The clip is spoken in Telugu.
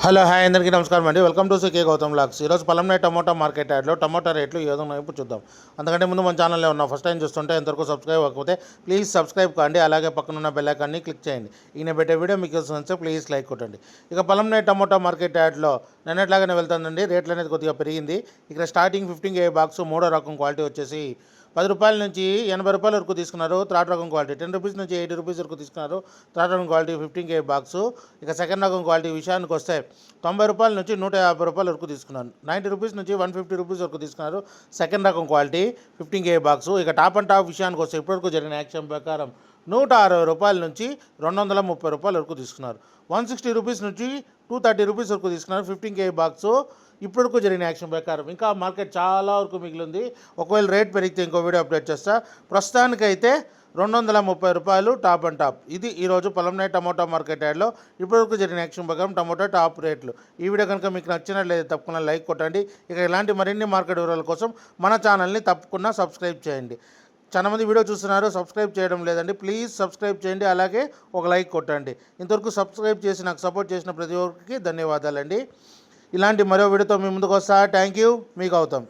హలో హాయ్ అందరికీ నమస్కారం అండి. వెల్కమ్ టు సికే గౌతమ్ లాక్స్. ఈరోజు పలంనేరు టమోటా మార్కెట్ యాడ్లో టమోటా రేట్లు ఈ విధంగా వైపు చూద్దాం. అంతకంటే ముందు మన ఛానల్లో ఉన్న ఫస్ట్ టైం చూస్తుంటే ఎంతవరకు సబ్స్క్రైబ్ అవ్వకపోతే ప్లీజ్ సబ్స్క్రైబ్ కాండి. అలాగే పక్కనున్న బెల్ ఐకాన్ని క్లిక్ చేయండి. ఈయన పెట్టే వీడియో మీకు వస్తే ప్లీజ్ లైక్ కొట్టండి. ఇక పలంనేరు టమోటా మార్కెట్ యాడ్లో నిన్నట్లాగానే వెళ్తుందండి. రేట్లు అనేది కొద్దిగా పెరిగింది. ఇక్కడ స్టార్టింగ్ 15 కేజీ బాక్స్ మూడో రకం క్వాలిటీ వచ్చేసి ₹10 నుంచి ₹80 వరకు తీసుకున్నారు. థర్డ్ రకం క్వాలిటీ ₹10 నుంచి ₹80 వరకు తీసుకున్నారు. థర్డ్ రకం క్వాలిటీ 15 కేజీ బాక్సు. ఇక సెకండ్ రకం క్వాలిటీ విషయానికి వస్తే ₹90 నుంచి ₹150 వరకు తీసుకున్నారు. ₹90 నుంచి ₹150 వరకు తీసుకున్నారు. సెకండ్ రకం క్వాలిటీ 15 కేజీ బాక్సు. ఇక టాప్ అండ్ టాప్ విషయానికి వస్తే ఇప్పటివరకు జరిగిన యాక్షన్ ప్రకారం ₹160 నుంచి ₹230 వరకు తీసుకున్నారు. ₹160 నుంచి ₹230 వరకు తీసుకున్నారు 15 కేజీ బాక్సు. ఇప్పటివరకు జరిగిన యాక్షన్ ప్రకారం ఇంకా మార్కెట్ చాలా వరకు మిగిలింది. ఒకవేళ రేట్ పెరిగితే ఇంకో వీడియో అప్డేట్ చేస్తా. ప్రస్తుతానికైతే ₹230 టాప్ అండ్ టాప్. ఇది ఈరోజు పలంనేరు టమోటా మార్కెట్ యాడ్లో ఇప్పటివరకు జరిగిన యాక్షన్ ప్రకారం టమోటా టాప్ రేట్లు. ఈ వీడియో కనుక మీకు నచ్చినట్లయితే తప్పకుండా లైక్ కొట్టండి. ఇక ఇలాంటి మరిన్ని మార్కెట్ వివరాల కోసం మన ఛానల్ని తప్పకుండా సబ్స్క్రైబ్ చేయండి. చాలామంది వీడియో చూస్తున్నారు, సబ్స్క్రైబ్ చేయడం లేదండి. ప్లీజ్ సబ్స్క్రైబ్ చేయండి, అలాగే ఒక లైక్ కొట్టండి. ఇంతవరకు సబ్స్క్రైబ్ చేసి నాకు సపోర్ట్ చేసిన ప్రతి ఒక్కరికి ధన్యవాదాలండి. ఇలాంటి మరో వీడియోతో మీ ముందుకు వస్తా. Thank you. మీ గౌతమ్.